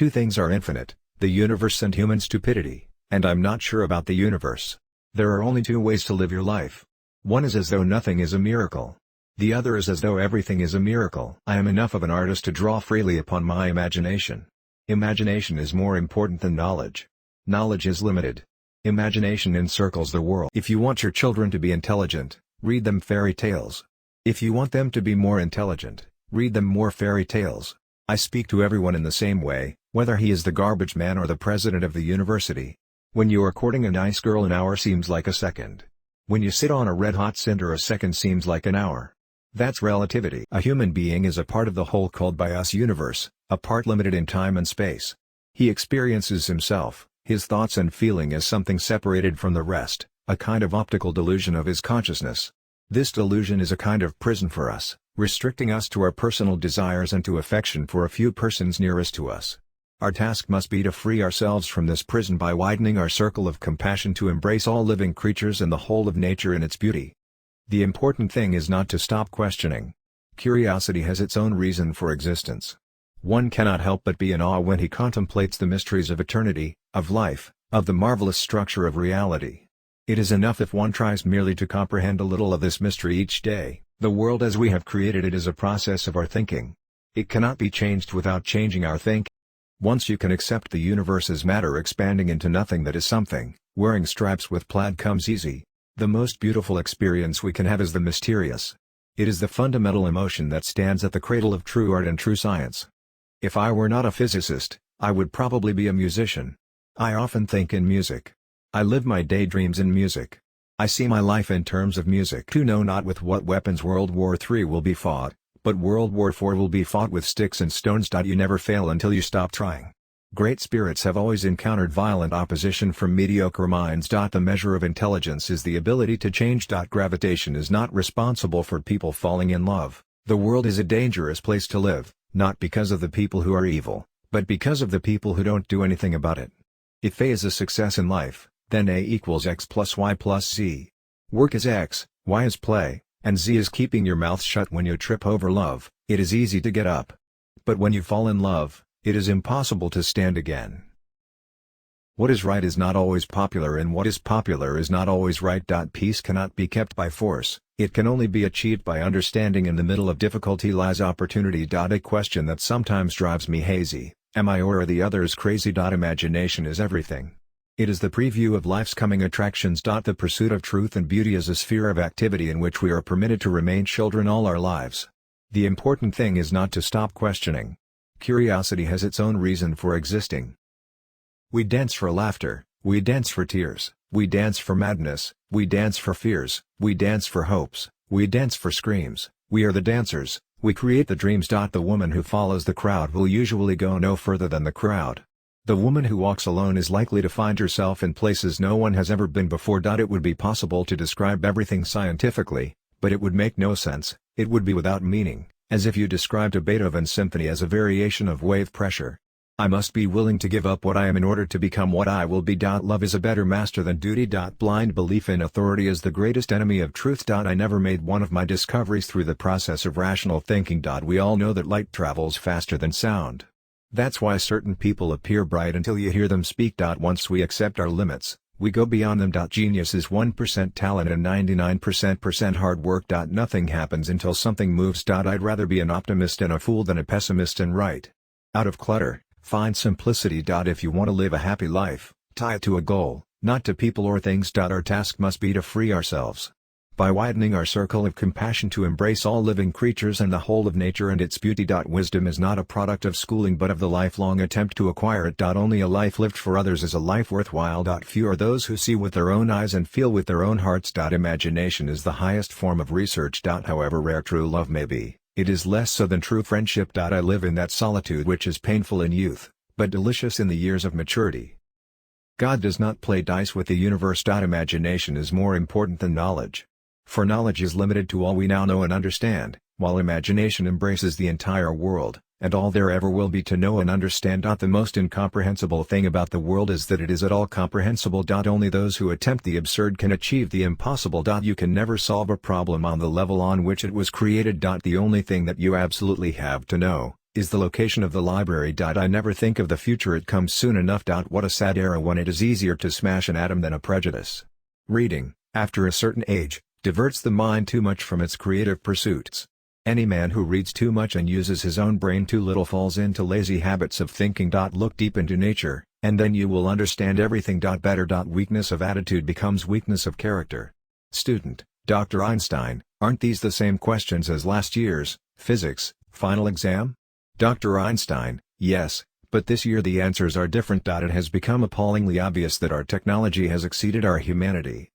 Two things are infinite, the universe and human stupidity, and I'm not sure about the universe. There are only two ways to live your life. One is as though nothing is a miracle. The other is as though everything is a miracle. I am enough of an artist to draw freely upon my imagination. Imagination is more important than knowledge. Knowledge is limited. Imagination encircles the world. If you want your children to be intelligent, read them fairy tales. If you want them to be more intelligent, read them more fairy tales. I speak to everyone in the same way, whether he is the garbage man or the president of the university. When you are courting a nice girl, an hour seems like a second. When you sit on a red-hot cinder, a second seems like an hour. That's relativity. A human being is a part of the whole called by us universe, a part limited in time and space. He experiences himself, his thoughts and feeling as something separated from the rest, a kind of optical delusion of his consciousness. This delusion is a kind of prison for us, restricting us to our personal desires and to affection for a few persons nearest to us. Our task must be to free ourselves from this prison by widening our circle of compassion to embrace all living creatures and the whole of nature in its beauty. The important thing is not to stop questioning. Curiosity has its own reason for existence. One cannot help but be in awe when he contemplates the mysteries of eternity, of life, of the marvelous structure of reality. It is enough if one tries merely to comprehend a little of this mystery each day. The world as we have created it is a process of our thinking. It cannot be changed without changing our thinking. Once you can accept the universe as matter expanding into nothing that is something, wearing stripes with plaid comes easy. The most beautiful experience we can have is the mysterious. It is the fundamental emotion that stands at the cradle of true art and true science. If I were not a physicist, I would probably be a musician. I often think in music. I live my daydreams in music. I see my life in terms of music. To know not with what weapons World War III will be fought, but World War IV will be fought with sticks and stones. You never fail until you stop trying. Great spirits have always encountered violent opposition from mediocre minds. The measure of intelligence is the ability to change. Gravitation is not responsible for people falling in love. The world is a dangerous place to live, not because of the people who are evil, but because of the people who don't do anything about it. If A is a success in life, then A equals X plus Y plus Z. Work is X, Y is play, and Z is keeping your mouth shut. When you trip over love, it is easy to get up. But when you fall in love, it is impossible to stand again. What is right is not always popular, and what is popular is not always right. Peace cannot be kept by force, it can only be achieved by understanding. In the middle of difficulty lies opportunity. A question that sometimes drives me hazy: am I or are the others crazy? Imagination is everything. It is the preview of life's coming attractions. The pursuit of truth and beauty is a sphere of activity in which we are permitted to remain children all our lives. The important thing is not to stop questioning. Curiosity has its own reason for existing. We dance for laughter, we dance for tears, we dance for madness, we dance for fears, we dance for hopes, we dance for screams. We are the dancers, we create the dreams. The woman who follows the crowd will usually go no further than the crowd. The woman who walks alone is likely to find herself in places no one has ever been before. It would be possible to describe everything scientifically, but it would make no sense, it would be without meaning, as if you described a Beethoven symphony as a variation of wave pressure. I must be willing to give up what I am in order to become what I will be. Love is a better master than duty. Blind belief in authority is the greatest enemy of truth. I never made one of my discoveries through the process of rational thinking. We all know that light travels faster than sound. That's why certain people appear bright until you hear them speak. Once we accept our limits, we go beyond them. Genius is 1% talent and 99% hard work. Nothing happens until something moves. I'd rather be an optimist and a fool than a pessimist and right. Out of clutter, find simplicity. If you want to live a happy life, tie it to a goal, not to people or things. Our task must be to free ourselves by widening our circle of compassion to embrace all living creatures and the whole of nature and its beauty. Wisdom is not a product of schooling but of the lifelong attempt to acquire it. Only a life lived for others is a life worthwhile. Few are those who see with their own eyes and feel with their own hearts. Imagination is the highest form of research. However rare true love may be, it is less so than true friendship. I live in that solitude which is painful in youth, but delicious in the years of maturity. God does not play dice with the universe. Imagination is more important than knowledge. For knowledge is limited to all we now know and understand, while imagination embraces the entire world, and all there ever will be to know and understand. The most incomprehensible thing about the world is that it is at all comprehensible. Only those who attempt the absurd can achieve the impossible. You can never solve a problem on the level on which it was created. The only thing that you absolutely have to know, Is the location of the library. I never think of the future, it comes soon enough. What a sad era when it is easier to smash an atom than a prejudice. Reading, after a certain age, diverts the mind too much from its creative pursuits. Any man who reads too much and uses his own brain too little falls into lazy habits of thinking. Look deep into nature, and then you will understand everything. Better. Weakness of attitude becomes weakness of character. Student, Dr. Einstein, aren't these the same questions as last year's physics final exam? Dr. Einstein, yes, but this year the answers are different. It has become appallingly obvious that our technology has exceeded our humanity.